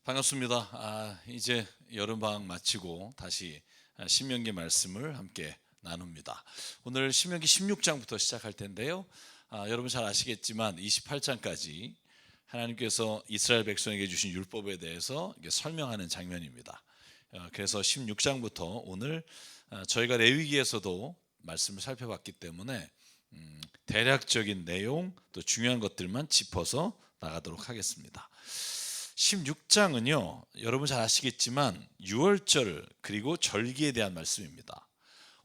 반갑습니다. 이제 여름방학 마치고 다시 신명기 말씀을 함께 나눕니다. 오늘 신명기 16장부터 시작할 텐데요. 여러분 잘 아시겠지만 28장까지 하나님께서 이스라엘 백성에게 주신 율법에 대해서 설명하는 장면입니다. 그래서 16장부터 오늘 저희가 레위기에서도 말씀을 살펴봤기 때문에 대략적인 내용 또 중요한 것들만 짚어서 나가도록 하겠습니다. 16장은요, 여러분 잘 아시겠지만 유월절 그리고 절기에 대한 말씀입니다.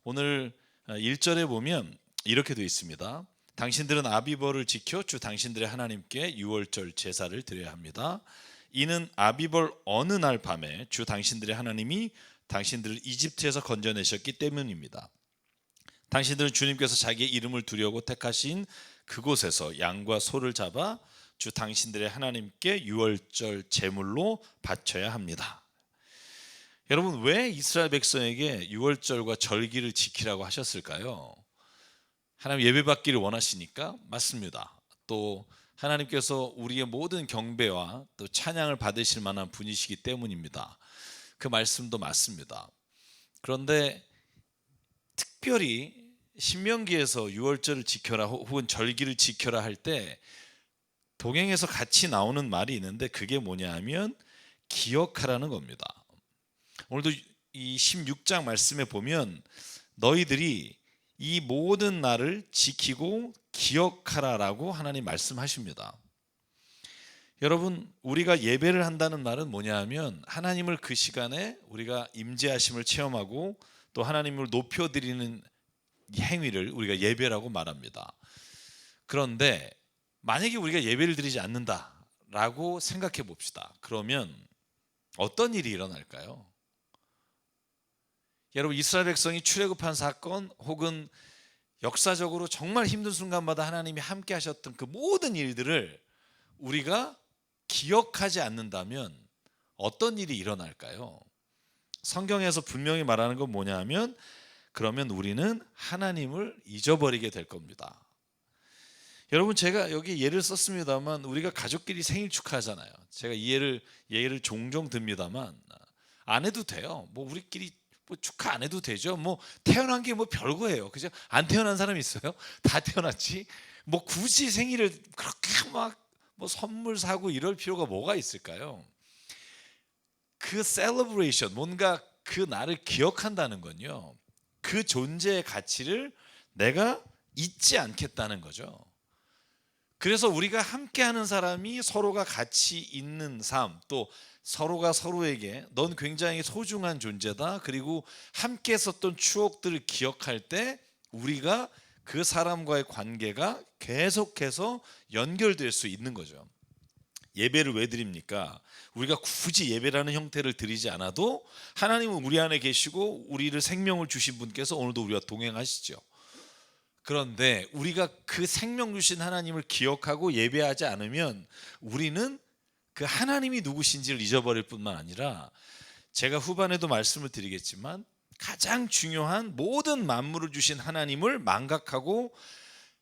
오늘 1절에 보면 이렇게 되어 있습니다. 당신들은 아비벌을 지켜 주 당신들의 하나님께 유월절 제사를 드려야 합니다. 이는 아비벌 어느 날 밤에 주 당신들의 하나님이 당신들을 이집트에서 건져내셨기 때문입니다. 당신들은 주님께서 자기의 이름을 두려고 택하신 그곳에서 양과 소를 잡아 주 당신들의 하나님께 유월절 제물로 바쳐야 합니다. 여러분, 왜 이스라엘 백성에게 유월절과 절기를 지키라고 하셨을까요? 하나님 예배받기를 원하시니까? 맞습니다. 또 하나님께서 우리의 모든 경배와 또 찬양을 받으실 만한 분이시기 때문입니다. 그 말씀도 맞습니다. 그런데 특별히 신명기에서 유월절을 지켜라 혹은 절기를 지켜라 할 때 동행에서 같이 나오는 말이 있는데 그게 뭐냐 하면 기억하라는 겁니다. 오늘도 이 16장 말씀에 보면 너희들이 이 모든 날을 지키고 기억하라라고 하나님 말씀하십니다. 여러분, 우리가 예배를 한다는 말은 뭐냐 하면 하나님을 그 시간에 우리가 임재하심을 체험하고 또 하나님을 높여드리는 행위를 우리가 예배라고 말합니다. 그런데 만약에 우리가 예배를 드리지 않는다라고 생각해 봅시다. 그러면 어떤 일이 일어날까요? 여러분, 이스라엘 백성이 출애굽한 사건 혹은 역사적으로 정말 힘든 순간마다 하나님이 함께 하셨던 그 모든 일들을 우리가 기억하지 않는다면 어떤 일이 일어날까요? 성경에서 분명히 말하는 건 뭐냐 하면 그러면 우리는 하나님을 잊어버리게 될 겁니다. 여러분, 제가 여기 예를 썼습니다만 우리가 가족끼리 생일 축하하잖아요. 제가 이 예를 종종 듭니다만 안 해도 돼요. 뭐 우리끼리 뭐 축하 안 해도 되죠. 뭐 태어난 게 뭐 별거예요. 그죠? 안 태어난 사람 있어요? 다 태어났지. 뭐 굳이 생일을 그렇게 막 뭐 선물 사고 이럴 필요가 뭐가 있을까요? 그 셀러브레이션, 뭔가 그 날을 기억한다는 건요, 그 존재의 가치를 내가 잊지 않겠다는 거죠. 그래서 우리가 함께하는 사람이 서로가 가치 있는 삶, 또 서로가 서로에게 넌 굉장히 소중한 존재다, 그리고 함께 했었던 추억들을 기억할 때 우리가 그 사람과의 관계가 계속해서 연결될 수 있는 거죠. 예배를 왜 드립니까? 우리가 굳이 예배라는 형태를 드리지 않아도 하나님은 우리 안에 계시고 우리를 생명을 주신 분께서 오늘도 우리와 동행하시죠. 그런데 우리가 그 생명 주신 하나님을 기억하고 예배하지 않으면 우리는 그 하나님이 누구신지를 잊어버릴 뿐만 아니라, 제가 후반에도 말씀을 드리겠지만 가장 중요한 모든 만물을 주신 하나님을 망각하고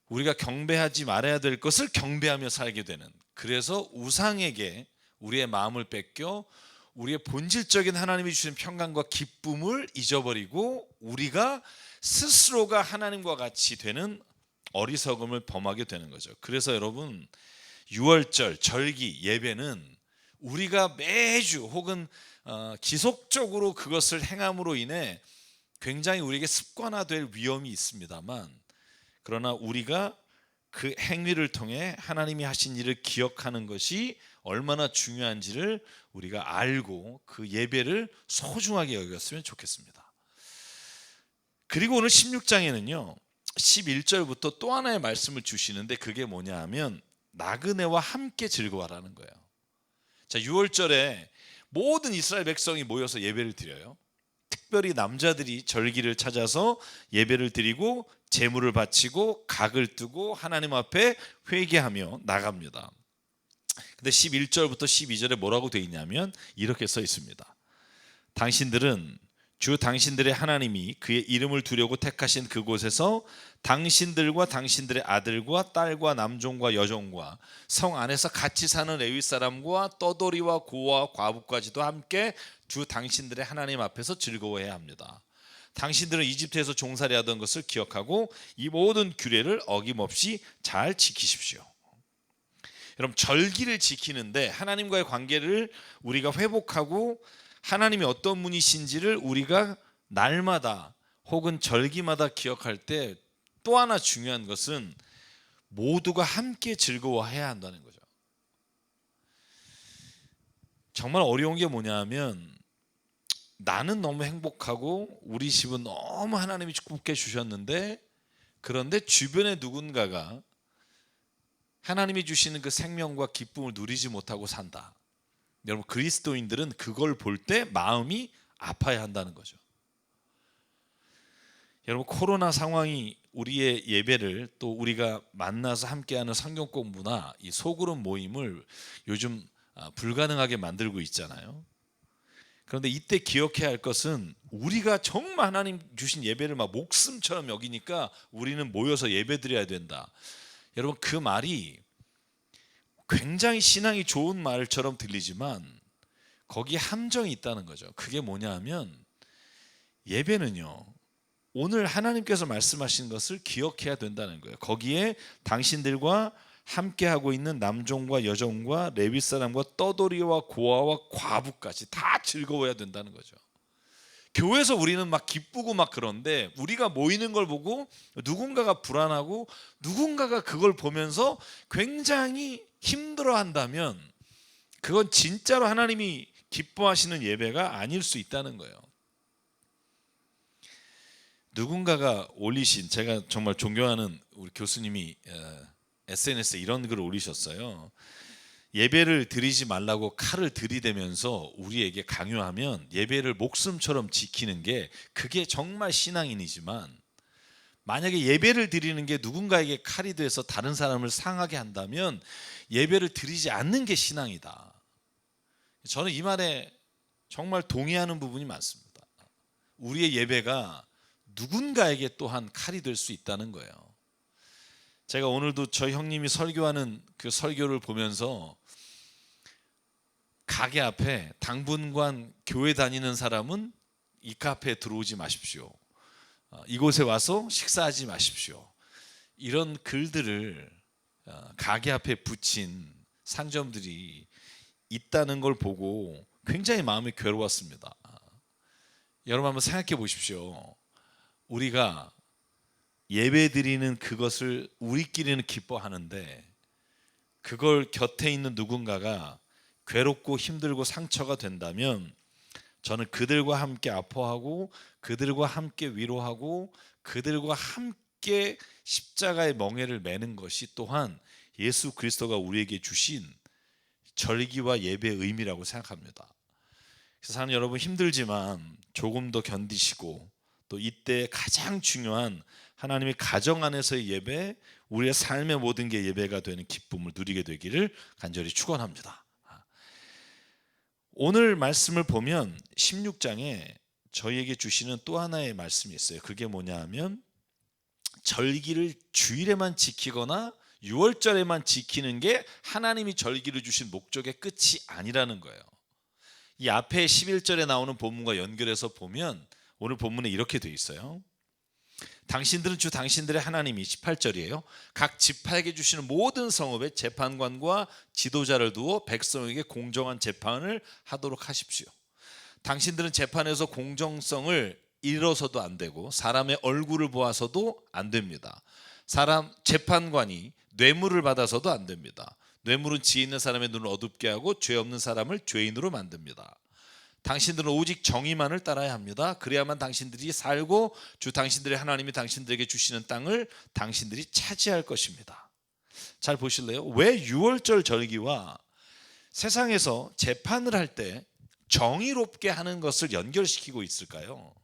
우리가 경배하지 말아야 될 것을 경배하며 살게 되는, 그래서 우상에게 우리의 마음을 뺏겨 우리의 본질적인 하나님이 주신 평강과 기쁨을 잊어버리고 우리가 스스로가 하나님과 같이 되는 어리석음을 범하게 되는 거죠. 그래서 여러분, 유월절, 절기, 예배는 우리가 매주 혹은 지속적으로 그것을 행함으로 인해 굉장히 우리에게 습관화될 위험이 있습니다만, 그러나 우리가 그 행위를 통해 하나님이 하신 일을 기억하는 것이 얼마나 중요한지를 우리가 알고 그 예배를 소중하게 여겼으면 좋겠습니다. 그리고 오늘 16장에는요 11절부터 또 하나의 말씀을 주시는데 그게 뭐냐 하면 나그네와 함께 즐거워하라는 거예요. 자, 6월절에 모든 이스라엘 백성이 모여서 예배를 드려요. 특별히 남자들이 절기를 찾아서 예배를 드리고 제물을 바치고 각을 뜨고 하나님 앞에 회개하며 나갑니다. 근데 11절부터 12절에 뭐라고 되어 있냐면 이렇게 써 있습니다. 당신들은 주 당신들의 하나님이 그의 이름을 두려고 택하신 그곳에서 당신들과 당신들의 아들과 딸과 남종과 여종과 성 안에서 같이 사는 레위 사람과 떠돌이와 고아와 과부까지도 함께 주 당신들의 하나님 앞에서 즐거워해야 합니다. 당신들은 이집트에서 종살이하던 것을 기억하고 이 모든 규례를 어김없이 잘 지키십시오. 여러분, 절기를 지키는데 하나님과의 관계를 우리가 회복하고 하나님이 어떤 분이신지를 우리가 날마다 혹은 절기마다 기억할 때 또 하나 중요한 것은 모두가 함께 즐거워해야 한다는 거죠. 정말 어려운 게 뭐냐면 나는 너무 행복하고 우리 집은 너무 하나님이 축복해 주셨는데 그런데 주변에 누군가가 하나님이 주시는 그 생명과 기쁨을 누리지 못하고 산다. 여러분, 그리스도인들은 그걸 볼 때 마음이 아파야 한다는 거죠. 여러분, 코로나 상황이 우리의 예배를 또 우리가 만나서 함께하는 성경 공부나 이 소그룹 모임을 요즘 불가능하게 만들고 있잖아요. 그런데 이때 기억해야 할 것은 우리가 정말 하나님 주신 예배를 막 목숨처럼 여기니까 우리는 모여서 예배드려야 된다. 여러분, 그 말이 굉장히 신앙이 좋은 말처럼 들리지만 거기에 함정이 있다는 거죠. 그게 뭐냐 하면 예배는요, 오늘 하나님께서 말씀하신 것을 기억해야 된다는 거예요. 거기에 당신들과 함께하고 있는 남종과 여종과 레위 사람과 떠돌이와 고아와 과부까지 다 즐거워야 된다는 거죠. 교회에서 우리는 막 기쁘고 막 그런데 우리가 모이는 걸 보고 누군가가 불안하고 누군가가 그걸 보면서 굉장히 힘들어한다면 그건 진짜로 하나님이 기뻐하시는 예배가 아닐 수 있다는 거예요. 누군가가 올리신, 제가 정말 존경하는 우리 교수님이 SNS에 이런 글을 올리셨어요. 예배를 드리지 말라고 칼을 들이대면서 우리에게 강요하면 예배를 목숨처럼 지키는 게 그게 정말 신앙인이지만 만약에 예배를 드리는 게 누군가에게 칼이 돼서 다른 사람을 상하게 한다면 예배를 드리지 않는 게 신앙이다. 저는 이 말에 정말 동의하는 부분이 많습니다. 우리의 예배가 누군가에게 또한 칼이 될 수 있다는 거예요. 제가 오늘도 저희 형님이 설교하는 그 설교를 보면서 가게 앞에 당분간 교회 다니는 사람은 이 카페에 들어오지 마십시오. 이곳에 와서 식사하지 마십시오. 이런 글들을 가게 앞에 붙인 상점들이 있다는 걸 보고 굉장히 마음이 괴로웠습니다. 여러분 한번 생각해 보십시오. 우리가 예배 드리는 그것을 우리끼리는 기뻐하는데 그걸 곁에 있는 누군가가 괴롭고 힘들고 상처가 된다면 저는 그들과 함께 아파하고 그들과 함께 위로하고 그들과 함께 십자가의 멍에를 매는 것이 또한 예수 그리스도가 우리에게 주신 절기와 예배의 의미라고 생각합니다. 그래서 사는 여러분 힘들지만 조금 더 견디시고 또 이때 가장 중요한 하나님의 가정 안에서의 예배, 우리의 삶의 모든 게 예배가 되는 기쁨을 누리게 되기를 간절히 축원합니다. 오늘 말씀을 보면 16장에 저희에게 주시는 또 하나의 말씀이 있어요. 그게 뭐냐 하면 절기를 주일에만 지키거나 6월절에만 지키는 게 하나님이 절기를 주신 목적의 끝이 아니라는 거예요. 이 앞에 11절에 나오는 본문과 연결해서 보면 오늘 본문에 이렇게 돼 있어요. 당신들은 주 당신들의 하나님이 18절이에요. 각 지파에게 주시는 모든 성읍에 재판관과 지도자를 두어 백성에게 공정한 재판을 하도록 하십시오. 당신들은 재판에서 공정성을 잃어서도 안 되고 사람의 얼굴을 보아서도 안 됩니다. 재판관이 뇌물을 받아서도 안 됩니다. 뇌물은 지혜 있는 사람의 눈을 어둡게 하고 죄 없는 사람을 죄인으로 만듭니다. 당신들은 오직 정의만을 따라야 합니다. 그래야만 당신들이 살고 주 당신들의 하나님이 당신들에게 주시는 땅을 당신들이 차지할 것입니다. 잘 보실래요? 왜 6월절 절기와 세상에서 재판을 할 때 정의롭게 하는 것을 연결시키고 있을까요?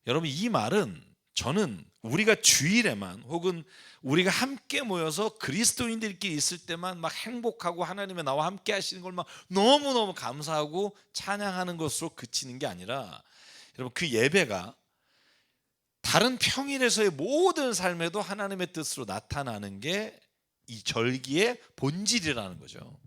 여러분, 이 말은 저는 우리가 주일에만 혹은 우리가 함께 모여서 그리스도인들끼리 있을 때만 막 행복하고 하나님의 나와 함께 하시는 걸 막 너무너무 감사하고 찬양하는 것으로 그치는 게 아니라, 여러분, 그 예배가 다른 평일에서의 모든 삶에도 하나님의 뜻으로 나타나는 게 이 절기의 본질이라는 거죠.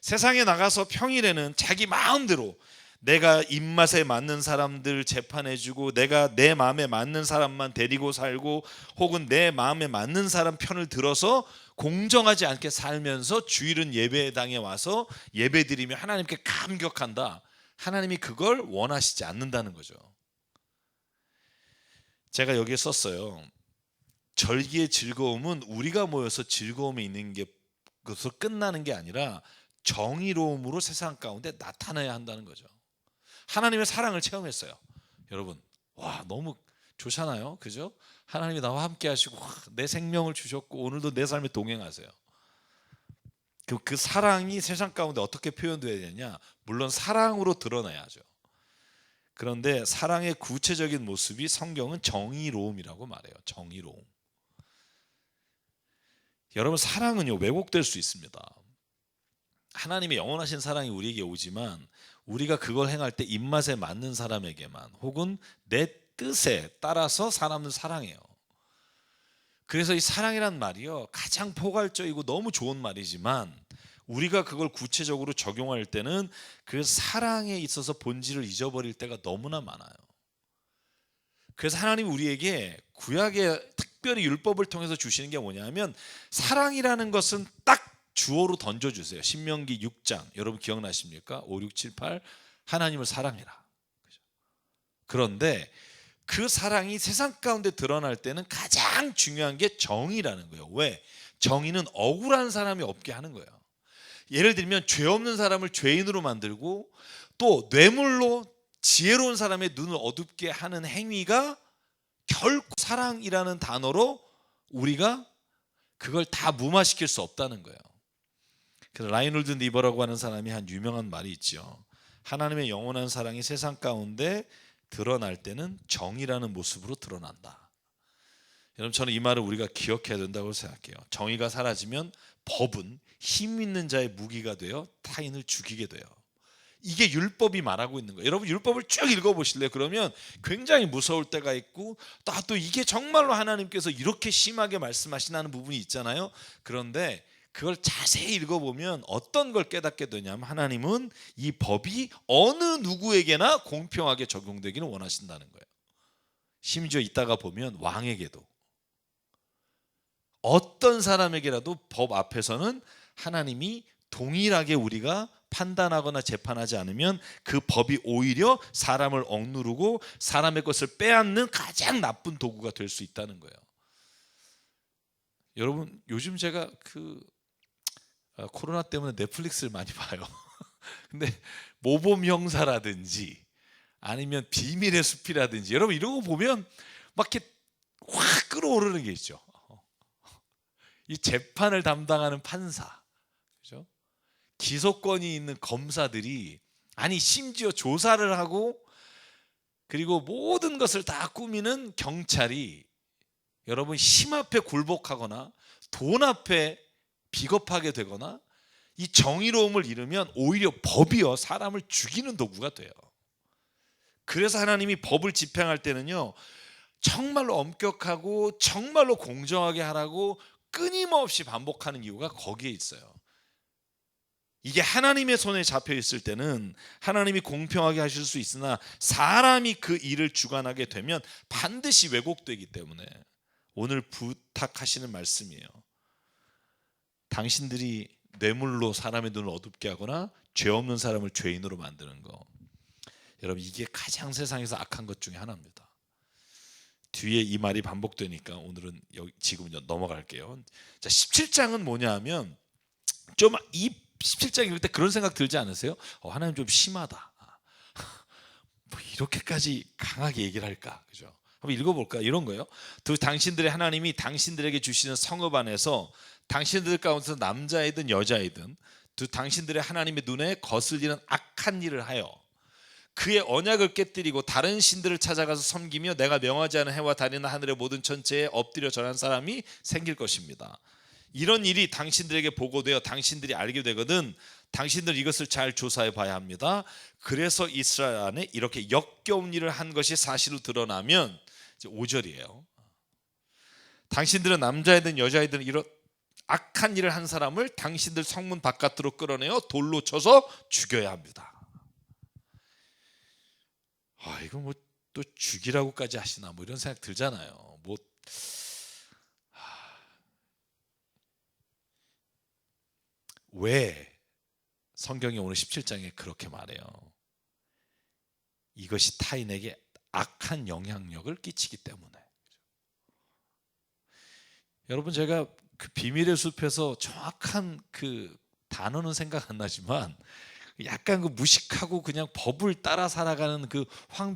세상에 나가서 평일에는 자기 마음대로 내가 입맛에 맞는 사람들 재판해주고 내가 내 마음에 맞는 사람만 데리고 살고 혹은 내 마음에 맞는 사람 편을 들어서 공정하지 않게 살면서 주일은 예배당에 와서 예배드리며 하나님께 감격한다. 하나님이 그걸 원하시지 않는다는 거죠. 제가 여기에 썼어요. 절기의 즐거움은 우리가 모여서 즐거움이 있는 게 그것으로 끝나는 게 아니라 정의로움으로 세상 가운데 나타나야 한다는 거죠. 하나님의 사랑을 체험했어요. 여러분, 와, 너무 좋잖아요, 그죠? 하나님이 나와 함께 하시고 내 생명을 주셨고 오늘도 내 삶에 동행하세요. 그 사랑이 세상 가운데 어떻게 표현돼야 되냐? 물론 사랑으로 드러나야죠. 그런데 사랑의 구체적인 모습이 성경은 정의로움이라고 말해요. 정의로움. 여러분, 사랑은요 왜곡될 수 있습니다. 하나님의 영원하신 사랑이 우리에게 오지만 우리가 그걸 행할 때 입맛에 맞는 사람에게만 혹은 내 뜻에 따라서 사람을 사랑해요. 그래서 이 사랑이란 말이요 가장 포괄적이고 너무 좋은 말이지만 우리가 그걸 구체적으로 적용할 때는 그 사랑에 있어서 본질을 잊어버릴 때가 너무나 많아요. 그래서 하나님이 우리에게 구약의 특별히 율법을 통해서 주시는 게 뭐냐면 사랑이라는 것은 딱 주어로 던져주세요. 신명기 6장 여러분 기억나십니까? 5, 6, 7, 8 하나님을 사랑해라. 그런데 그 사랑이 세상 가운데 드러날 때는 가장 중요한 게 정의라는 거예요. 왜? 정의는 억울한 사람이 없게 하는 거예요. 예를 들면 죄 없는 사람을 죄인으로 만들고 또 뇌물로 지혜로운 사람의 눈을 어둡게 하는 행위가 결코 사랑이라는 단어로 우리가 그걸 다 무마시킬 수 없다는 거예요. 그래서 라이놀드 니버라고 하는 사람이 한 유명한 말이 있죠. 하나님의 영원한 사랑이 세상 가운데 드러날 때는 정의라는 모습으로 드러난다. 여러분, 저는 이 말을 우리가 기억해야 된다고 생각해요. 정의가 사라지면 법은 힘 있는 자의 무기가 되어 타인을 죽이게 돼요. 이게 율법이 말하고 있는 거예요. 여러분, 율법을 쭉 읽어보실래요? 그러면 굉장히 무서울 때가 있고 또 이게 정말로 하나님께서 이렇게 심하게 말씀하시는 부분이 있잖아요. 그런데 그걸 자세히 읽어보면 어떤 걸 깨닫게 되냐면 하나님은 이 법이 어느 누구에게나 공평하게 적용되기를 원하신다는 거예요. 심지어 이따가 보면 왕에게도 어떤 사람에게라도 법 앞에서는 하나님이 동일하게 우리가 판단하거나 재판하지 않으면 그 법이 오히려 사람을 억누르고 사람의 것을 빼앗는 가장 나쁜 도구가 될 수 있다는 거예요. 여러분, 요즘 제가 코로나 때문에 넷플릭스를 많이 봐요. 근데 모범 형사라든지 아니면 비밀의 숲이라든지 여러분 이런 거 보면 막 이렇게 확 끌어오르는 게 있죠. 이 재판을 담당하는 판사, 그죠? 기소권이 있는 검사들이 심지어 조사를 하고 그리고 모든 것을 다 꾸미는 경찰이 여러분 힘 앞에 굴복하거나 돈 앞에 비겁하게 되거나 이 정의로움을 잃으면 오히려 법이요 사람을 죽이는 도구가 돼요. 그래서 하나님이 법을 집행할 때는요 정말로 엄격하고 정말로 공정하게 하라고 끊임없이 반복하는 이유가 거기에 있어요. 이게 하나님의 손에 잡혀 있을 때는 하나님이 공평하게 하실 수 있으나 사람이 그 일을 주관하게 되면 반드시 왜곡되기 때문에 오늘 부탁하시는 말씀이에요. 당신들이 뇌물로 사람의 눈을 어둡게 하거나 죄 없는 사람을 죄인으로 만드는 거, 여러분 이게 가장 세상에서 악한 것 중에 하나입니다. 뒤에 이 말이 반복되니까 오늘은 지금 넘어갈게요. 자, 17장은 뭐냐 하면 좀 이 17장 읽을 때 그런 생각 들지 않으세요? 하나님 좀 심하다. 뭐 이렇게까지 강하게 얘기를 할까? 그죠? 한번 읽어볼까? 이런 거예요. 당신들의 하나님이 당신들에게 주시는 성읍 안에서 당신들 가운데서 남자이든 여자이든 당신들의 하나님의 눈에 거슬리는 악한 일을 하여 그의 언약을 깨뜨리고 다른 신들을 찾아가서 섬기며 내가 명하지 않은 해와 달이나 하늘의 모든 천체에 엎드려 절한 사람이 생길 것입니다. 이런 일이 당신들에게 보고되어 당신들이 알게 되거든 당신들 이것을 잘 조사해 봐야 합니다. 그래서 이스라엘 안에 이렇게 역겨운 일을 한 것이 사실로 드러나면, 이제 5절이에요. 당신들은 남자이든 여자이든 이런 악한 일을 한 사람을 당신들 성문 바깥으로 끌어내어 돌로 쳐서 죽여야 합니다. 이거 뭐 또 죽이라고까지 하시나 뭐 이런 생각 들잖아요. 왜 성경이 오늘 17장에 그렇게 말해요? 이것이 타인에게 악한 영향력을 끼치기 때문에. 여러분, 제가 그 비밀의 숲에서 정확한 그 단어는 생각 안 나지만 약간 그 무식하고 그냥 법을 따라 살아가는 그 황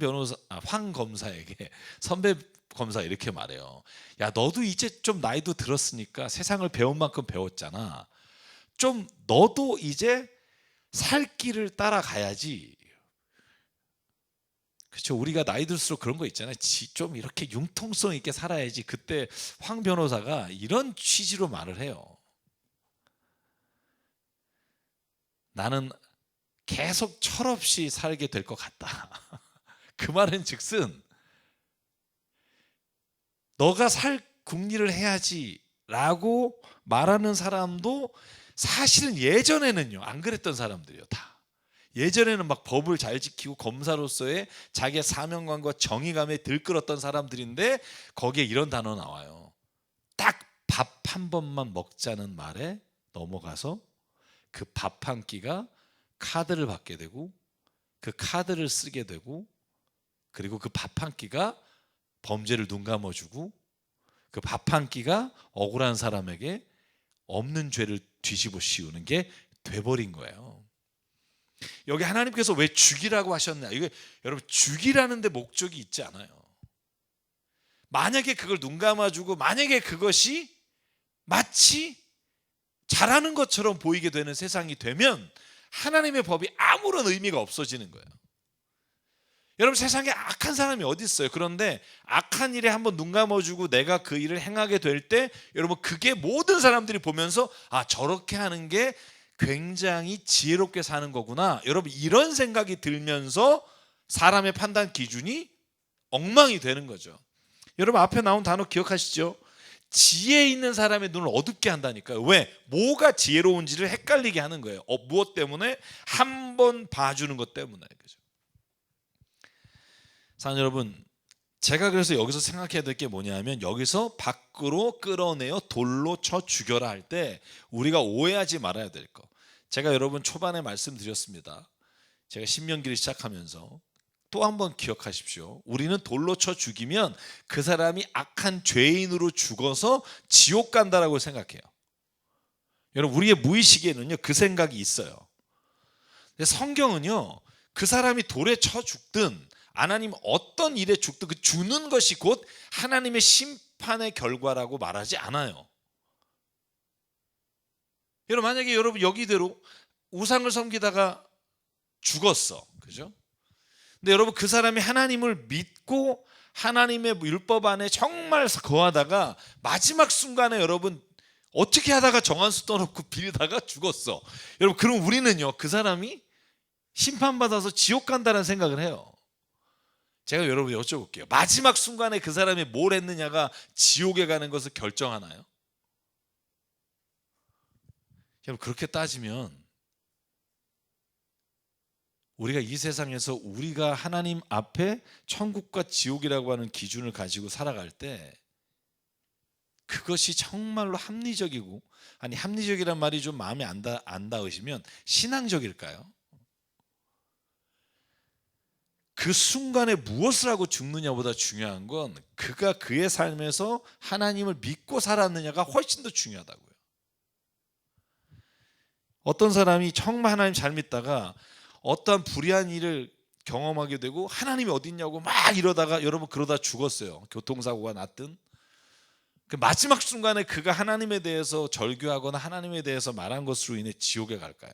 검사에게 선배 검사 이렇게 말해요. 야, 너도 이제 좀 나이도 들었으니까 세상을 배운 만큼 배웠잖아. 좀 너도 이제 살 길을 따라가야지. 그렇죠. 우리가 나이 들수록 그런 거 있잖아요. 좀 이렇게 융통성 있게 살아야지. 그때 황 변호사가 이런 취지로 말을 해요. 나는 계속 철없이 살게 될 것 같다. 그 말은 즉슨 너가 살 궁리를 해야지 라고 말하는 사람도 사실은 예전에는요 안 그랬던 사람들이에요. 다 예전에는 막 법을 잘 지키고 검사로서의 자기의 사명감과 정의감에 들끓었던 사람들인데 거기에 이런 단어 나와요. 딱 밥 한 번만 먹자는 말에 넘어가서 그 밥 한 끼가 카드를 받게 되고 그 카드를 쓰게 되고 그리고 그 밥 한 끼가 범죄를 눈 감아주고 그 밥 한 끼가 억울한 사람에게 없는 죄를 뒤집어 씌우는 게 돼버린 거예요. 여기 하나님께서 왜 죽이라고 하셨냐? 이게 여러분 죽이라는 데 목적이 있지 않아요. 만약에 그걸 눈 감아주고 만약에 그것이 마치 잘하는 것처럼 보이게 되는 세상이 되면 하나님의 법이 아무런 의미가 없어지는 거예요. 여러분 세상에 악한 사람이 어디 있어요? 그런데 악한 일에 한번 눈 감아주고 내가 그 일을 행하게 될 때 여러분 그게 모든 사람들이 보면서 저렇게 하는 게 굉장히 지혜롭게 사는 거구나. 여러분 이런 생각이 들면서 사람의 판단 기준이 엉망이 되는 거죠. 여러분 앞에 나온 단어 기억하시죠? 지혜 있는 사람의 눈을 어둡게 한다니까요. 왜? 뭐가 지혜로운지를 헷갈리게 하는 거예요. 무엇 때문에? 한 번 봐주는 것 때문에. 그죠? 사랑하는 여러분, 제가 그래서 여기서 생각해야 될 게 뭐냐면 여기서 밖으로 끌어내어 돌로 쳐 죽여라 할 때 우리가 오해하지 말아야 될 거. 제가 여러분 초반에 말씀드렸습니다. 제가 신명기를 시작하면서 또 한 번 기억하십시오. 우리는 돌로 쳐 죽이면 그 사람이 악한 죄인으로 죽어서 지옥 간다라고 생각해요. 여러분 우리의 무의식에는요 그 생각이 있어요. 근데 성경은요 그 사람이 돌에 쳐 죽든 하나님 어떤 일에 죽든 그 죽는 것이 곧 하나님의 심판의 결과라고 말하지 않아요. 여러분 만약에 여러분 여기대로 우상을 섬기다가 죽었어, 그죠? 근데 여러분 그 사람이 하나님을 믿고 하나님의 율법 안에 정말 거하다가 마지막 순간에 여러분 어떻게 하다가 정한수 떠놓고 빌다가 죽었어. 여러분 그럼 우리는요 그 사람이 심판받아서 지옥 간다는 생각을 해요. 제가 여러분 여쭤볼게요. 마지막 순간에 그 사람이 뭘 했느냐가 지옥에 가는 것을 결정하나요? 여러분 그렇게 따지면 우리가 이 세상에서 우리가 하나님 앞에 천국과 지옥이라고 하는 기준을 가지고 살아갈 때 그것이 정말로 합리적이고, 아니 합리적이란 말이 좀 마음에 안 닿으시면 신앙적일까요? 그 순간에 무엇을 하고 죽느냐보다 중요한 건 그가 그의 삶에서 하나님을 믿고 살았느냐가 훨씬 더 중요하다고요. 어떤 사람이 정말 하나님 잘 믿다가 어떠한 불의한 일을 경험하게 되고 하나님이 어디 있냐고 막 이러다가 여러분 그러다 죽었어요. 교통사고가 났든 그 마지막 순간에 그가 하나님에 대해서 절규하거나 하나님에 대해서 말한 것으로 인해 지옥에 갈까요?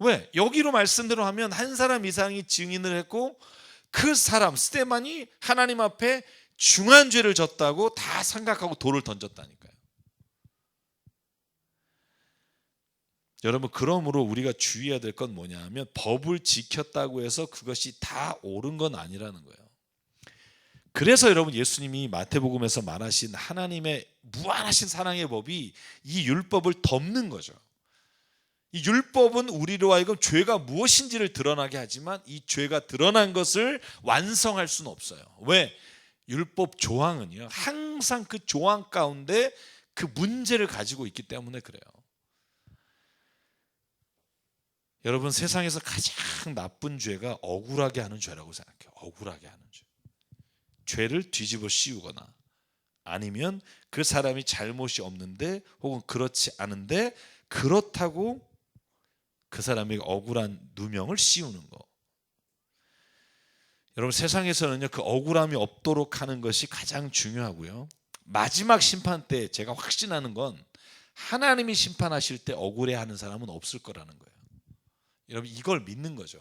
왜? 여기로 말씀대로 하면 한 사람 이상이 증인을 했고 그 사람 스데반이 하나님 앞에 중한 죄를 졌다고 다 생각하고 돌을 던졌다니까요. 여러분, 그러므로 우리가 주의해야 될 건 뭐냐 하면 법을 지켰다고 해서 그것이 다 옳은 건 아니라는 거예요. 그래서 여러분, 예수님이 마태복음에서 말하신 하나님의 무한하신 사랑의 법이 이 율법을 덮는 거죠. 이 율법은 우리로 하여금 죄가 무엇인지를 드러나게 하지만 이 죄가 드러난 것을 완성할 수는 없어요. 왜? 율법 조항은요, 항상 그 조항 가운데 그 문제를 가지고 있기 때문에 그래요. 여러분, 세상에서 가장 나쁜 죄가 억울하게 하는 죄라고 생각해요. 억울하게 하는 죄. 죄를 뒤집어 씌우거나 아니면 그 사람이 잘못이 없는데 혹은 그렇지 않은데 그렇다고 그 사람에게 억울한 누명을 씌우는 거. 여러분, 세상에서는요, 그 억울함이 없도록 하는 것이 가장 중요하고요. 마지막 심판 때 제가 확신하는 건 하나님이 심판하실 때 억울해하는 사람은 없을 거라는 거예요. 여러분, 이걸 믿는 거죠.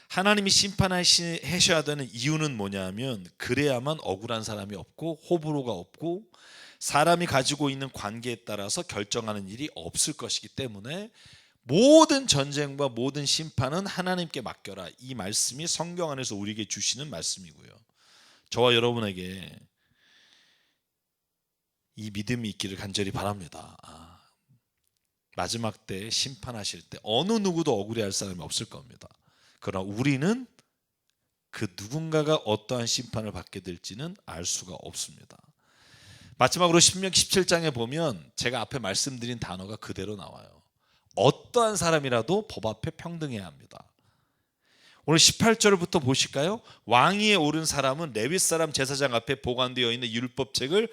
하나님이 심판하셔야 되는 이유는 뭐냐면 그래야만 억울한 사람이 없고 호불호가 없고 사람이 가지고 있는 관계에 따라서 결정하는 일이 없을 것이기 때문에 모든 전쟁과 모든 심판은 하나님께 맡겨라. 이 말씀이 성경 안에서 우리에게 주시는 말씀이고요. 저와 여러분에게 이 믿음이 있기를 간절히 바랍니다. 마지막 때 심판하실 때 어느 누구도 억울해할 사람이 없을 겁니다. 그러나 우리는 그 누군가가 어떠한 심판을 받게 될지는 알 수가 없습니다. 마지막으로 신명기 17장에 보면 제가 앞에 말씀드린 단어가 그대로 나와요. 어떠한 사람이라도 법 앞에 평등해야 합니다. 오늘 18절부터 보실까요? 왕위에 오른 사람은 레위 사람 제사장 앞에 보관되어 있는 율법책을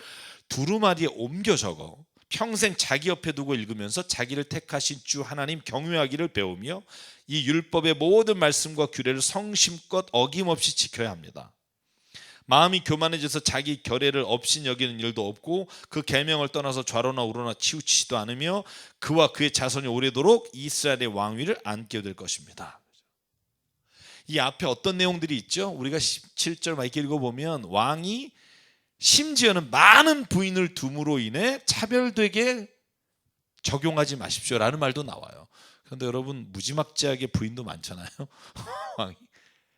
두루마리에 옮겨 적어 평생 자기 옆에 두고 읽으면서 자기를 택하신 주 하나님 경외하기를 배우며 이 율법의 모든 말씀과 규례를 성심껏 어김없이 지켜야 합니다. 마음이 교만해져서 자기 결례를 업신 여기는 일도 없고 그 계명을 떠나서 좌로나 우로나 치우치지도 않으며 그와 그의 자손이 오래도록 이스라엘의 왕위를 안게 될 것입니다. 이 앞에 어떤 내용들이 있죠? 우리가 17절 막 읽어보면 왕이 심지어는 많은 부인을 둠으로 인해 차별되게 적용하지 마십시오라는 말도 나와요. 그런데 여러분, 무지막지하게 부인도 많잖아요.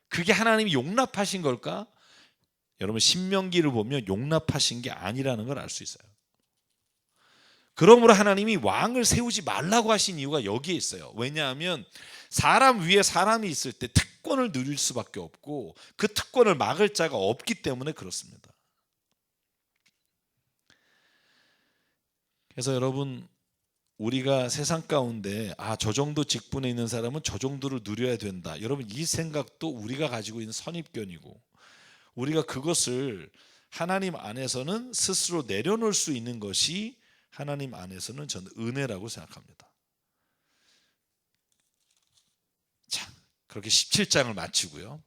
그게 하나님이 용납하신 걸까? 여러분, 신명기를 보면 용납하신 게 아니라는 걸 알 수 있어요. 그러므로 하나님이 왕을 세우지 말라고 하신 이유가 여기에 있어요. 왜냐하면 사람 위에 사람이 있을 때 특권을 누릴 수밖에 없고 그 특권을 막을 자가 없기 때문에 그렇습니다. 그래서 여러분, 우리가 세상 가운데 저 정도 직분에 있는 사람은 저 정도를 누려야 된다. 여러분, 이 생각도 우리가 가지고 있는 선입견이고 우리가 그것을 하나님 안에서는 스스로 내려놓을 수 있는 것이 하나님 안에서는 저는 은혜라고 생각합니다. 자, 그렇게 17장을 마치고요.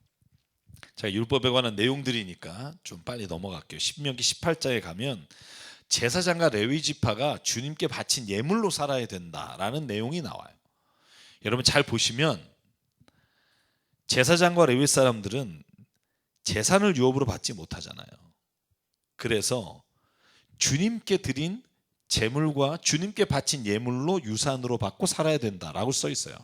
자, 율법에 관한 내용들이니까 좀 빨리 넘어갈게요. 신명기 18장에 가면 제사장과 레위 지파가 주님께 바친 예물로 살아야 된다라는 내용이 나와요. 여러분, 잘 보시면 제사장과 레위 사람들은 재산을 유업으로 받지 못하잖아요. 그래서 주님께 드린 제물과 주님께 바친 예물로 유산으로 받고 살아야 된다라고 써 있어요.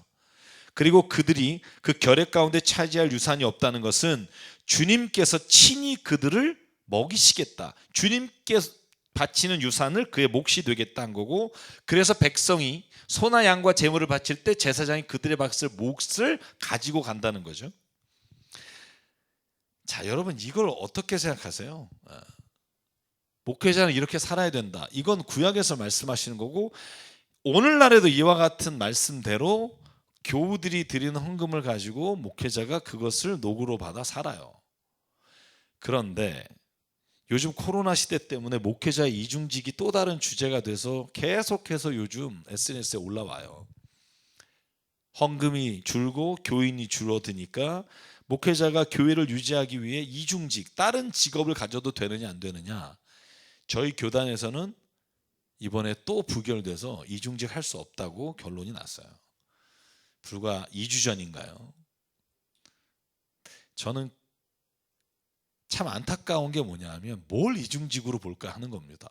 그리고 그들이 그 결례 가운데 차지할 유산이 없다는 것은 주님께서 친히 그들을 먹이시겠다, 주님께 바치는 유산을 그의 몫이 되겠다는 거고, 그래서 백성이 소나 양과 제물을 바칠 때 제사장이 그들의 몫을 가지고 간다는 거죠. 자, 여러분, 이걸 어떻게 생각하세요? 목회자는 이렇게 살아야 된다. 이건 구약에서 말씀하시는 거고 오늘날에도 이와 같은 말씀대로 교우들이 드리는 헌금을 가지고 목회자가 그것을 녹으로 받아 살아요. 그런데 요즘 코로나 시대 때문에 목회자의 이중직이 또 다른 주제가 돼서 계속해서 요즘 SNS에 올라와요. 헌금이 줄고 교인이 줄어드니까 목회자가 교회를 유지하기 위해 이중직, 다른 직업을 가져도 되느냐 안 되느냐. 저희 교단에서는 이번에 또 부결돼서 이중직 할 수 없다고 결론이 났어요. 불과 2주 전인가요? 저는 참 안타까운 게 뭐냐 하면 뭘 이중직으로 볼까 하는 겁니다.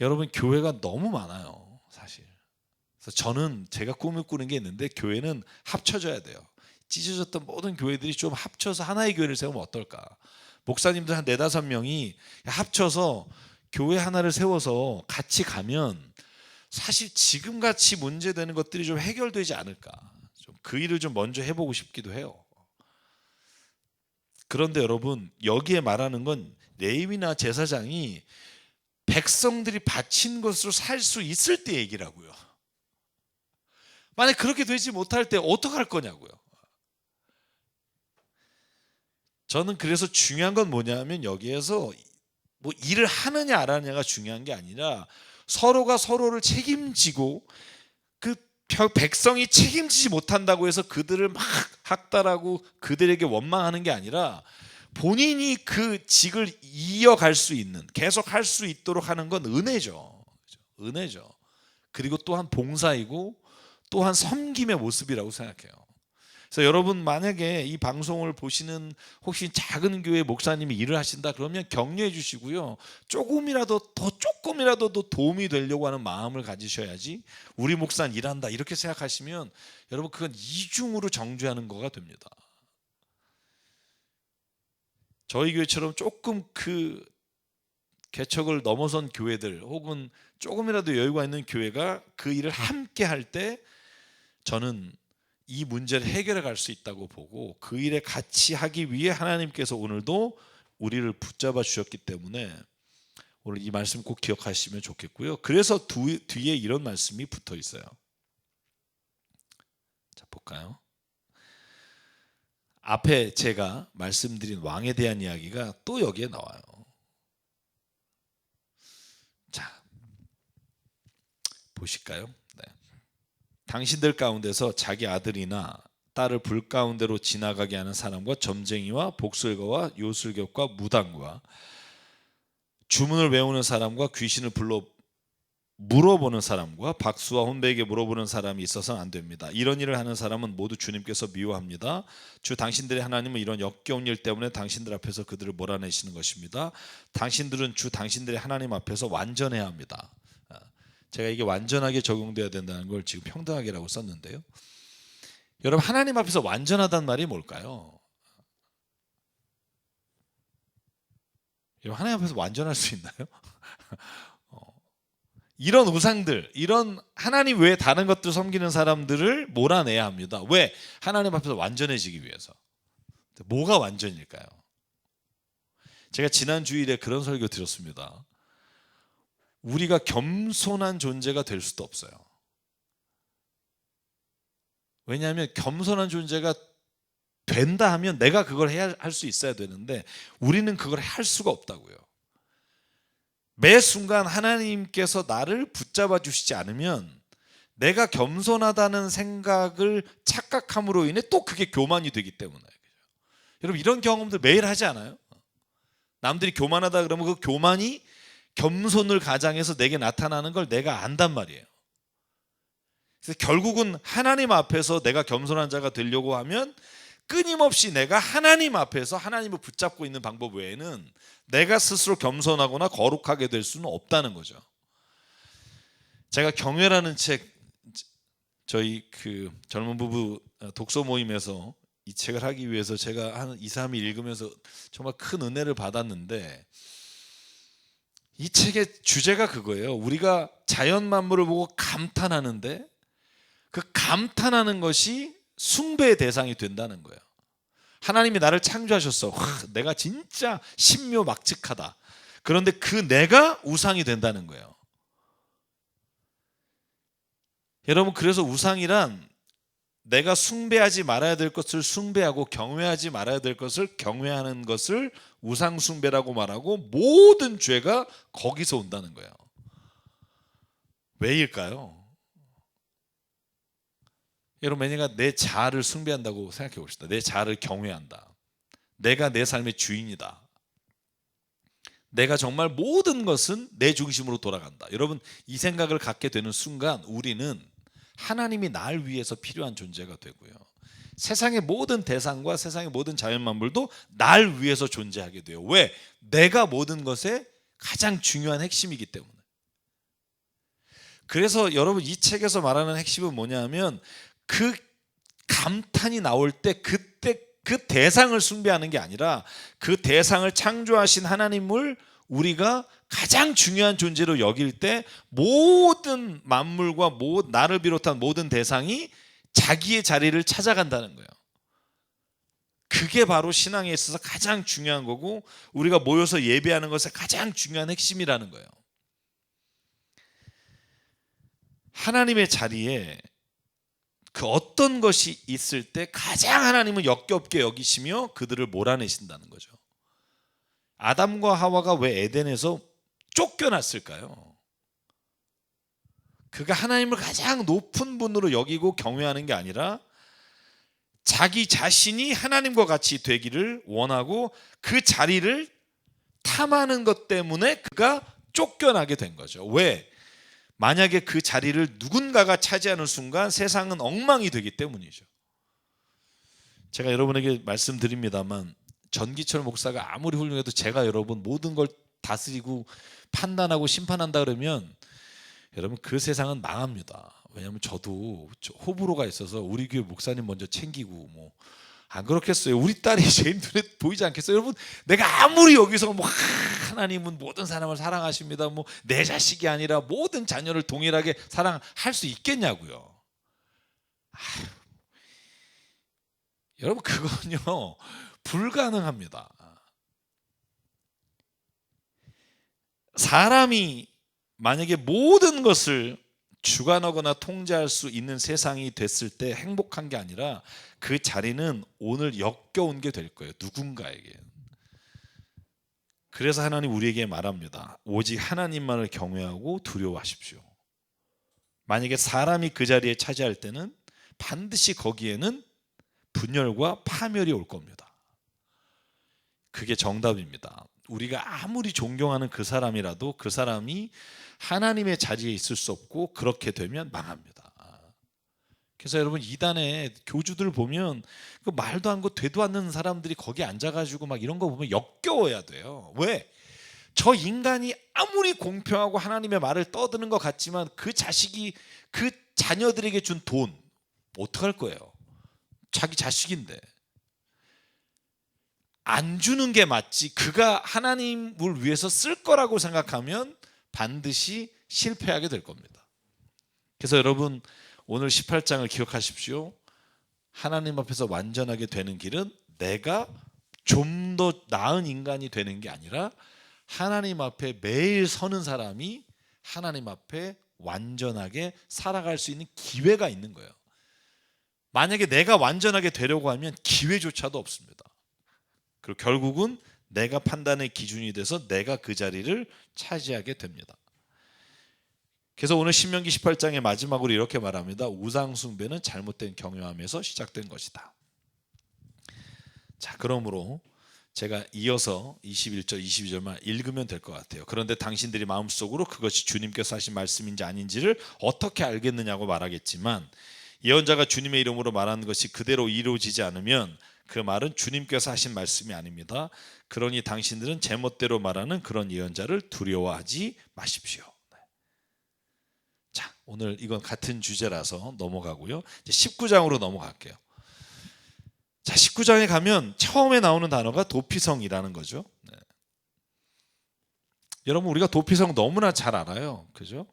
여러분, 교회가 너무 많아요, 사실. 그래서 저는 제가 꿈을 꾸는 게 있는데, 교회는 합쳐져야 돼요. 찢어졌던 모든 교회들이 좀 합쳐서 하나의 교회를 세우면 어떨까? 목사님들 한 4-5명이 합쳐서 교회 하나를 세워서 같이 가면 사실 지금같이 문제되는 것들이 좀 해결되지 않을까. 좀 그 일을 좀 먼저 해보고 싶기도 해요. 그런데 여러분, 여기에 말하는 건 레위나 제사장이 백성들이 바친 것으로 살 수 있을 때 얘기라고요. 만약 그렇게 되지 못할 때 어떡할 거냐고요. 저는 그래서 중요한 건 뭐냐면, 여기에서 뭐 일을 하느냐 안 하느냐가 중요한 게 아니라 서로가 서로를 책임지고, 그 백성이 책임지지 못한다고 해서 그들을 막 학달하고 그들에게 원망하는 게 아니라 본인이 그 직을 이어갈 수 있는, 계속 할 수 있도록 하는 건 은혜죠. 은혜죠. 그리고 또한 봉사이고 또한 섬김의 모습이라고 생각해요. 그래서 여러분, 만약에 이 방송을 보시는 혹시 작은 교회 목사님이 일을 하신다 그러면 격려해 주시고요. 조금이라도 더 도움이 되려고 하는 마음을 가지셔야지, 우리 목사는 일한다 이렇게 생각하시면 여러분, 그건 이중으로 정죄하는 거가 됩니다. 저희 교회처럼 조금 그 개척을 넘어선 교회들, 혹은 조금이라도 여유가 있는 교회가 그 일을 함께 할 때 저는 이 문제를 해결해 갈 수 있다고 보고, 그 일에 같이 하기 위해 하나님께서 오늘도 우리를 붙잡아 주셨기 때문에 오늘 이 말씀 꼭 기억하시면 좋겠고요. 그래서 뒤에 이런 말씀이 붙어 있어요. 자, 볼까요? 앞에 제가 말씀드린 왕에 대한 이야기가 또 여기에 나와요. 자, 보실까요? 네. 당신들 가운데서 자기 아들이나 딸을 불 가운데로 지나가게 하는 사람과 점쟁이와 복술가와 요술객과 무당과 주문을 외우는 사람과 귀신을 불러 물어보는 사람과 박수와 혼배에게 물어보는 사람이 있어서는 안 됩니다. 이런 일을 하는 사람은 모두 주님께서 미워합니다. 주 당신들의 하나님은 이런 역겨운 일 때문에 당신들 앞에서 그들을 몰아내시는 것입니다. 당신들은 주 당신들의 하나님 앞에서 완전해야 합니다. 제가 이게 완전하게 적용돼야 된다는 걸 지금 평등하게라고 썼는데요. 여러분, 하나님 앞에서 완전하다는 말이 뭘까요? 여러분, 하나님 앞에서 완전할 수 있나요? 이런 우상들, 이런 하나님 외에 다른 것들 섬기는 사람들을 몰아내야 합니다. 왜? 하나님 앞에서 완전해지기 위해서. 뭐가 완전일까요? 제가 지난 주일에 그런 설교 드렸습니다. 우리가 겸손한 존재가 될 수도 없어요. 왜냐하면 겸손한 존재가 된다 하면 내가 그걸 할 수 있어야 되는데, 우리는 그걸 할 수가 없다고요. 매 순간 하나님께서 나를 붙잡아 주시지 않으면 내가 겸손하다는 생각을 착각함으로 인해 또 그게 교만이 되기 때문에. 여러분, 이런 경험들 매일 하지 않아요? 남들이 교만하다 그러면 그 교만이 겸손을 가장해서 내게 나타나는 걸 내가 안단 말이에요. 그래서 결국은 하나님 앞에서 내가 겸손한 자가 되려고 하면 끊임없이 내가 하나님 앞에서 하나님을 붙잡고 있는 방법 외에는 내가 스스로 겸손하거나 거룩하게 될 수는 없다는 거죠. 제가 경외라는 책, 저희 그 젊은 부부 독서 모임에서 이 책을 하기 위해서 제가 한 2-3일 읽으면서 정말 큰 은혜를 받았는데, 이 책의 주제가 그거예요. 우리가 자연 만물을 보고 감탄하는데 그 감탄하는 것이 숭배의 대상이 된다는 거예요. 하나님이 나를 창조하셨어. 내가 진짜 신묘막측하다. 그런데 그 내가 우상이 된다는 거예요. 여러분, 그래서 우상이란 내가 숭배하지 말아야 될 것을 숭배하고 경외하지 말아야 될 것을 경외하는 것을 우상 숭배라고 말하고, 모든 죄가 거기서 온다는 거예요. 왜일까요? 여러분, 내가 내 자아를 숭배한다고 생각해 봅시다. 내 자아를 경외한다. 내가 내 삶의 주인이다. 내가 정말 모든 것은 내 중심으로 돌아간다. 여러분, 이 생각을 갖게 되는 순간 우리는 하나님이 날 위해서 필요한 존재가 되고요, 세상의 모든 대상과 세상의 모든 자연만물도 날 위해서 존재하게 돼요. 왜? 내가 모든 것의 가장 중요한 핵심이기 때문에. 그래서 여러분, 이 책에서 말하는 핵심은 뭐냐면, 그 감탄이 나올 때 그때 그 대상을 숭배하는 게 아니라 그 대상을 창조하신 하나님을 우리가 가장 중요한 존재로 여길 때 모든 만물과 나를 비롯한 모든 대상이 자기의 자리를 찾아간다는 거예요. 그게 바로 신앙에 있어서 가장 중요한 거고, 우리가 모여서 예배하는 것의 가장 중요한 핵심이라는 거예요. 하나님의 자리에 그 어떤 것이 있을 때 가장 하나님은 역겹게 여기시며 그들을 몰아내신다는 거죠. 아담과 하와가 왜 에덴에서 쫓겨났을까요? 그가 하나님을 가장 높은 분으로 여기고 경외하는 게 아니라 자기 자신이 하나님과 같이 되기를 원하고 그 자리를 탐하는 것 때문에 그가 쫓겨나게 된 거죠. 왜? 만약에 그 자리를 누군가가 차지하는 순간 세상은 엉망이 되기 때문이죠. 제가 여러분에게 말씀드립니다만, 전기철 목사가 아무리 훌륭해도 제가 여러분 모든 걸 다스리고 판단하고 심판한다 그러면 여러분 그 세상은 망합니다. 왜냐하면 저도 호불호가 있어서 우리 교회 목사님 먼저 챙기고 뭐 안 그렇겠어요? 우리 딸이 제일 눈에 보이지 않겠어요? 여러분, 내가 아무리 여기서 뭐 하나님은 모든 사람을 사랑하십니다, 뭐 내 자식이 아니라 모든 자녀를 동일하게 사랑할 수 있겠냐고요. 여러분, 그건요 불가능합니다. 사람이 만약에 모든 것을 주관하거나 통제할 수 있는 세상이 됐을 때 행복한 게 아니라 그 자리는 오늘 역겨운 게 될 거예요, 누군가에게. 그래서 하나님 우리에게 말합니다. 오직 하나님만을 경외하고 두려워하십시오. 만약에 사람이 그 자리에 차지할 때는 반드시 거기에는 분열과 파멸이 올 겁니다. 그게 정답입니다. 우리가 아무리 존경하는 그 사람이라도 그 사람이 하나님의 자리에 있을 수 없고, 그렇게 되면 망합니다. 그래서 여러분, 이단의 교주들 보면 그 말도 안 거 되도 않는 사람들이 거기 앉아가지고 막 이런 거 보면 역겨워야 돼요. 왜? 저 인간이 아무리 공평하고 하나님의 말을 떠드는 것 같지만 그 자식이 그 자녀들에게 준 돈 어떡할 거예요? 자기 자식인데. 안 주는 게 맞지, 그가 하나님을 위해서 쓸 거라고 생각하면 반드시 실패하게 될 겁니다. 그래서 여러분, 오늘 18장을 기억하십시오. 하나님 앞에서 완전하게 되는 길은 내가 좀 더 나은 인간이 되는 게 아니라 하나님 앞에 매일 서는 사람이 하나님 앞에 완전하게 살아갈 수 있는 기회가 있는 거예요. 만약에 내가 완전하게 되려고 하면 기회조차도 없습니다. 그리고 결국은 내가 판단의 기준이 돼서 내가 그 자리를 차지하게 됩니다. 그래서 오늘 신명기 18장의 마지막으로 이렇게 말합니다. 우상 숭배는 잘못된 경외함에서 시작된 것이다. 자, 그러므로 제가 이어서 21절, 22절만 읽으면 될 것 같아요. 그런데 당신들이 마음속으로 그것이 주님께서 하신 말씀인지 아닌지를 어떻게 알겠느냐고 말하겠지만, 예언자가 주님의 이름으로 말하는 것이 그대로 이루어지지 않으면 그 말은 주님께서 하신 말씀이 아닙니다. 그러니 당신들은 제멋대로 말하는 그런 예언자를 두려워하지 마십시오. 자, 오늘 이건 같은 주제라서 넘어가고요. 이제 19장으로 넘어갈게요. 자, 19장에 가면 처음에 나오는 단어가 도피성이라는 거죠. 네. 여러분, 우리가 도피성 너무나 잘 알아요, 그죠?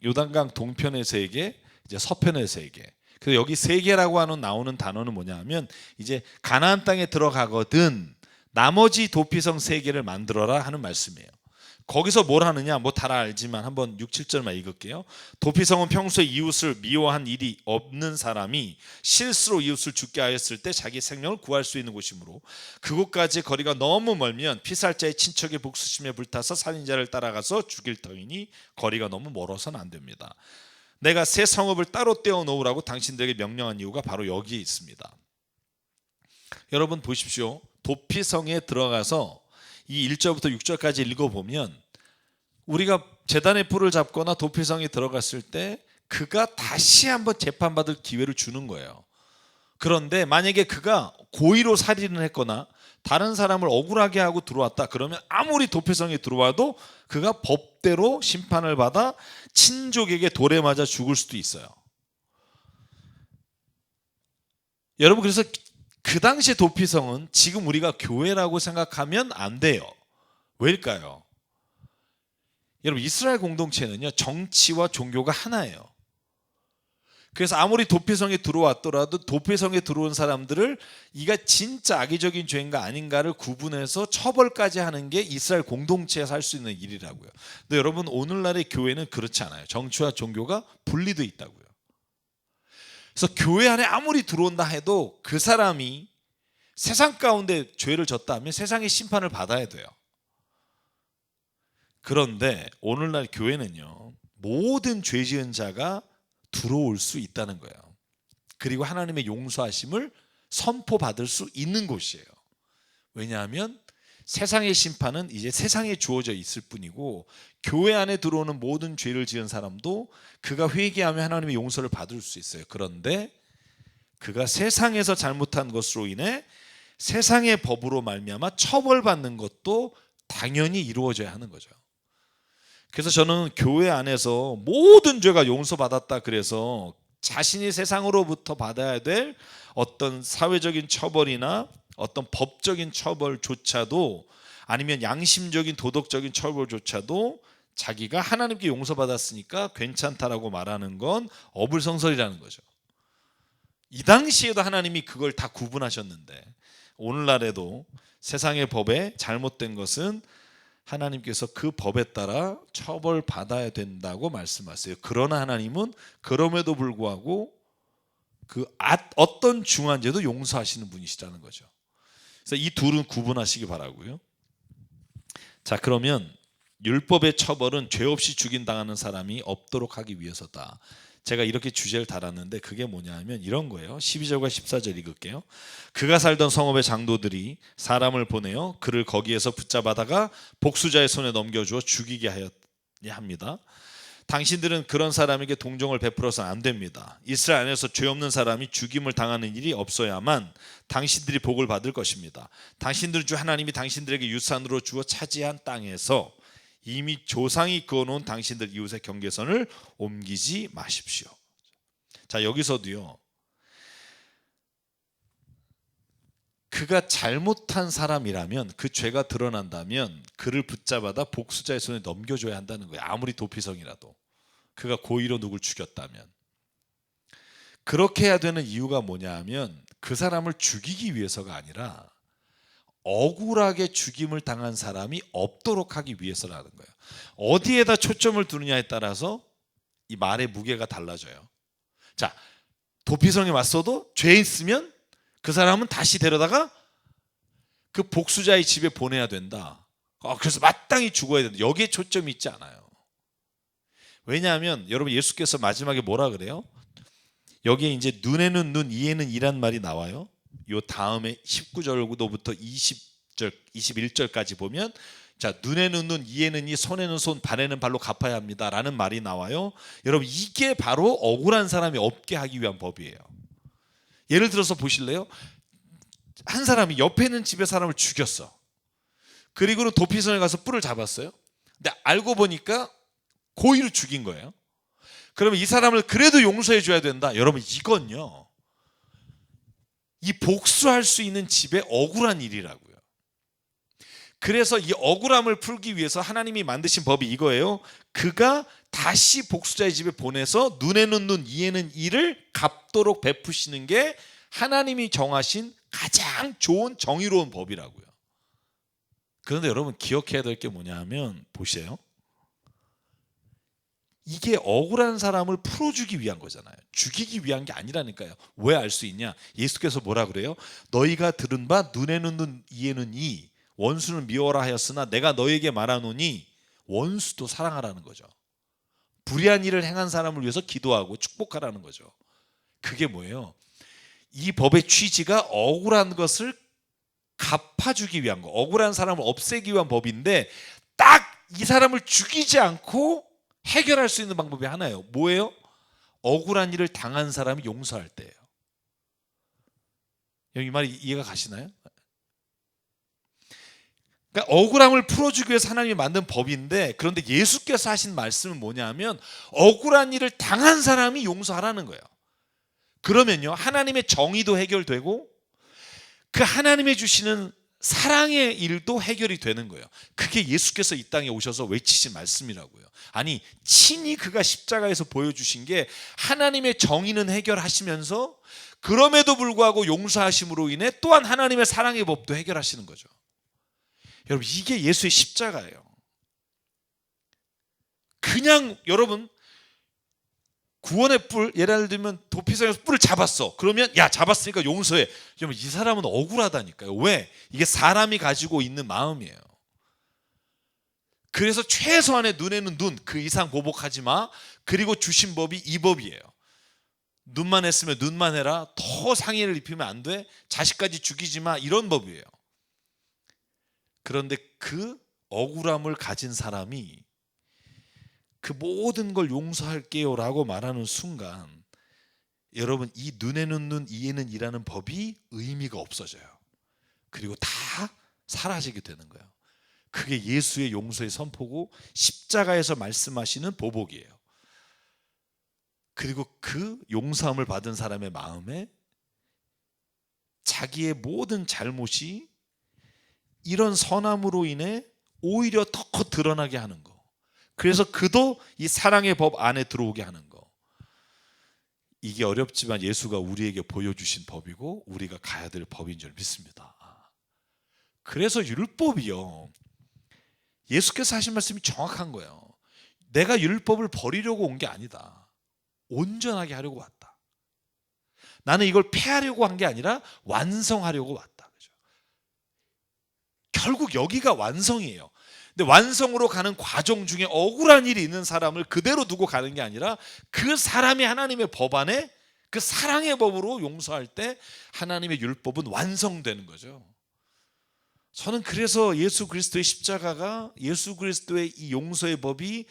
요단강 동편의 세계, 이제 서편의 세계. 그래서 여기 세계라고 하는 나오는 단어는 뭐냐면, 이제 가나안 땅에 들어가거든 나머지 도피성 세계를 만들어라 하는 말씀이에요. 거기서 뭘 하느냐, 뭐 다 알지만 한번 6, 7절만 읽을게요. 도피성은 평소에 이웃을 미워한 일이 없는 사람이 실수로 이웃을 죽게 하였을 때 자기 생명을 구할 수 있는 곳이므로, 그곳까지 거리가 너무 멀면 피살자의 친척의 복수심에 불타서 살인자를 따라가서 죽일 터이니 거리가 너무 멀어서는 안 됩니다. 내가 새 성읍을 따로 떼어 놓으라고 당신들에게 명령한 이유가 바로 여기에 있습니다. 여러분 보십시오. 도피성에 들어가서 이 1절부터 6절까지 읽어보면 우리가 제단의 뿔을 잡거나 도피성에 들어갔을 때 그가 다시 한번 재판받을 기회를 주는 거예요. 그런데 만약에 그가 고의로 살인을 했거나 다른 사람을 억울하게 하고 들어왔다 그러면 아무리 도피성에 들어와도 그가 법대로 심판을 받아 친족에게 돌에 맞아 죽을 수도 있어요. 여러분, 그래서 그 당시에 도피성은 지금 우리가 교회라고 생각하면 안 돼요. 왜일까요? 여러분, 이스라엘 공동체는요, 정치와 종교가 하나예요. 그래서 아무리 도피성에 들어왔더라도 도피성에 들어온 사람들을 이가 진짜 악의적인 죄인가 아닌가를 구분해서 처벌까지 하는 게 이스라엘 공동체에서 할 수 있는 일이라고요. 근데 여러분, 오늘날의 교회는 그렇지 않아요. 정치와 종교가 분리되어 있다고요. 그래서 교회 안에 아무리 들어온다 해도 그 사람이 세상 가운데 죄를 졌다면 세상의 심판을 받아야 돼요. 그런데 오늘날 교회는요, 모든 죄 지은 자가 들어올 수 있다는 거예요. 그리고 하나님의 용서하심을 선포받을 수 있는 곳이에요. 왜냐하면 세상의 심판은 이제 세상에 주어져 있을 뿐이고 교회 안에 들어오는 모든 죄를 지은 사람도 그가 회개하면 하나님의 용서를 받을 수 있어요. 그런데 그가 세상에서 잘못한 것으로 인해 세상의 법으로 말미암아 처벌받는 것도 당연히 이루어져야 하는 거죠. 그래서 저는 교회 안에서 모든 죄가 용서받았다 그래서 자신이 세상으로부터 받아야 될 어떤 사회적인 처벌이나 어떤 법적인 처벌조차도 아니면 양심적인 도덕적인 처벌조차도 자기가 하나님께 용서받았으니까 괜찮다라고 말하는 건 어불성설이라는 거죠. 이 당시에도 하나님이 그걸 다 구분하셨는데 오늘날에도 세상의 법에 잘못된 것은 하나님께서 그 법에 따라 처벌받아야 된다고 말씀하세요. 그러나 하나님은 그럼에도 불구하고 그 어떤 중한 죄도 용서하시는 분이시라는 거죠. 그래서 이 둘은 구분하시기 바라고요. 자, 그러면 율법의 처벌은 죄 없이 죽임당하는 사람이 없도록 하기 위해서다. 제가 이렇게 주제를 달았는데 그게 뭐냐 하면 이런 거예요. 12절과 14절 읽을게요. 그가 살던 성읍의 장도들이 사람을 보내어 그를 거기에서 붙잡아다가 복수자의 손에 넘겨주어 죽이게 하였냐 합니다. 당신들은 그런 사람에게 동정을 베풀어서는 안 됩니다. 이스라엘 안에서 죄 없는 사람이 죽임을 당하는 일이 없어야만 당신들이 복을 받을 것입니다. 당신들 중 하나님이 당신들에게 유산으로 주어 차지한 땅에서 이미 조상이 그어놓은 당신들 이웃의 경계선을 옮기지 마십시오. 자, 여기서도요, 그가 잘못한 사람이라면 그 죄가 드러난다면 그를 붙잡아다 복수자의 손에 넘겨줘야 한다는 거예요. 아무리 도피성이라도 그가 고의로 누굴 죽였다면. 그렇게 해야 되는 이유가 뭐냐 하면 그 사람을 죽이기 위해서가 아니라 억울하게 죽임을 당한 사람이 없도록 하기 위해서라는 거예요. 어디에다 초점을 두느냐에 따라서 이 말의 무게가 달라져요. 자, 도피성에 왔어도 죄 있으면 그 사람은 다시 데려다가 그 복수자의 집에 보내야 된다. 그래서 마땅히 죽어야 된다. 여기에 초점이 있지 않아요. 왜냐하면 여러분, 예수께서 마지막에 뭐라 그래요? 여기에 이제 눈에는 눈, 이에는 이란 말이 나와요. 요 다음에 19절부터 20절, 21절까지 보면 자, 눈에는 눈, 이에는 이, 손에는 손, 발에는 발로 갚아야 합니다라는 말이 나와요. 여러분, 이게 바로 억울한 사람이 없게 하기 위한 법이에요. 예를 들어서 보실래요? 한 사람이 옆에 있는 집에 사람을 죽였어. 그리고는 도피성에 가서 뿔을 잡았어요. 근데 알고 보니까 고의로 죽인 거예요. 그러면 이 사람을 그래도 용서해 줘야 된다. 여러분, 이건요, 이 복수할 수 있는 집에 억울한 일이라고요. 그래서 이 억울함을 풀기 위해서 하나님이 만드신 법이 이거예요. 그가 다시 복수자의 집에 보내서 눈에는 눈, 이에는 이를 갚도록 베푸시는 게 하나님이 정하신 가장 좋은 정의로운 법이라고요. 그런데 여러분, 기억해야 될 게 뭐냐 하면 보세요. 이게 억울한 사람을 풀어주기 위한 거잖아요. 죽이기 위한 게 아니라니까요. 왜 알 수 있냐? 예수께서 뭐라 그래요? 너희가 들은 바 눈에는 눈, 이에는 이, 원수는 미워라 하였으나 내가 너에게 말하노니 원수도 사랑하라는 거죠. 불의한 일을 행한 사람을 위해서 기도하고 축복하라는 거죠. 그게 뭐예요? 이 법의 취지가 억울한 것을 갚아주기 위한 거, 억울한 사람을 없애기 위한 법인데 딱 이 사람을 죽이지 않고 해결할 수 있는 방법이 하나예요. 뭐예요? 억울한 일을 당한 사람이 용서할 때예요. 이 말이 이해가 가시나요? 그러니까 억울함을 풀어주기 위해서 하나님이 만든 법인데, 그런데 예수께서 하신 말씀은 뭐냐면 억울한 일을 당한 사람이 용서하라는 거예요. 그러면요, 하나님의 정의도 해결되고 그 하나님의 주시는 사랑의 일도 해결이 되는 거예요. 그게 예수께서 이 땅에 오셔서 외치신 말씀이라고요. 아니, 친히 그가 십자가에서 보여주신 게 하나님의 정의는 해결하시면서 그럼에도 불구하고 용서하심으로 인해 또한 하나님의 사랑의 법도 해결하시는 거죠. 여러분, 이게 예수의 십자가예요. 그냥 여러분, 구원의 뿔, 예를 들면 도피성에서 뿔을 잡았어. 그러면 야, 잡았으니까 용서해. 여러분, 이 사람은 억울하다니까요. 왜? 이게 사람이 가지고 있는 마음이에요. 그래서 최소한의 눈에는 눈, 그 이상 보복하지 마. 그리고 주신 법이 이 법이에요. 눈만 했으면 눈만 해라. 더 상해를 입히면 안 돼. 자식까지 죽이지 마. 이런 법이에요. 그런데 그 억울함을 가진 사람이 그 모든 걸 용서할게요 라고 말하는 순간, 여러분, 이 눈에는 눈, 이에는 이라는 법이 의미가 없어져요. 그리고 다 사라지게 되는 거예요. 그게 예수의 용서의 선포고 십자가에서 말씀하시는 보복이에요. 그리고 그 용서함을 받은 사람의 마음에 자기의 모든 잘못이 이런 선함으로 인해 오히려 더 드러나게 하는 거. 그래서 그도 이 사랑의 법 안에 들어오게 하는 거. 이게 어렵지만 예수가 우리에게 보여주신 법이고 우리가 가야 될 법인 줄 믿습니다. 그래서 율법이요, 예수께서 하신 말씀이 정확한 거예요. 내가 율법을 버리려고 온 게 아니다. 온전하게 하려고 왔다. 나는 이걸 폐하려고 한 게 아니라 완성하려고 왔다. 그죠? 결국 여기가 완성이에요. 근데 완성으로 가는 과정 중에 억울한 일이 있는 사람을 그대로 두고 가는 게 아니라 그 사람이 하나님의 법 안에 그 사랑의 법으로 용서할 때 하나님의 율법은 완성되는 거죠. 저는 그래서 예수 그리스도의 십자가가, 예수 그리스도의 이 용서의 법이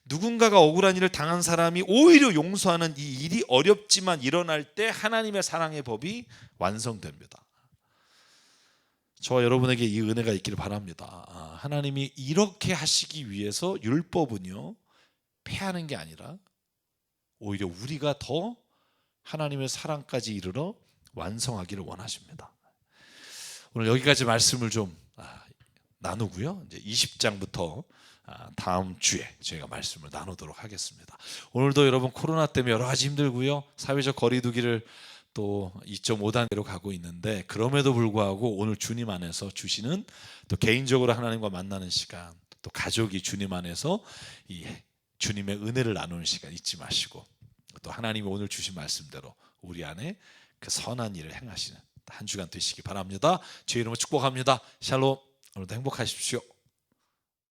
누군가가 억울한 일을 당한 사람이 오히려 용서하는 이 일이 어렵지만 일어날 때 하나님의 사랑의 법이 완성됩니다. 저와 여러분에게 이 은혜가 있기를 바랍니다. 하나님이 이렇게 하시기 위해서 율법은요, 폐하는 게 아니라 오히려 우리가 더 하나님의 사랑까지 이르러 완성하기를 원하십니다. 오늘 여기까지 말씀을 좀 나누고요, 이제 20장부터 다음 주에 저희가 말씀을 나누도록 하겠습니다. 오늘도 여러분 코로나 때문에 여러 가지 힘들고요, 사회적 거리두기를 또 2.5단계로 가고 있는데, 그럼에도 불구하고 오늘 주님 안에서 주시는, 또 개인적으로 하나님과 만나는 시간, 또 가족이 주님 안에서 이 주님의 은혜를 나누는 시간 잊지 마시고, 또 하나님이 오늘 주신 말씀대로 우리 안에 그 선한 일을 행하시는 한 주간 되시기 바랍니다. 주의 이름으로 축복합니다. 샬롬. 오늘도 행복하십시오.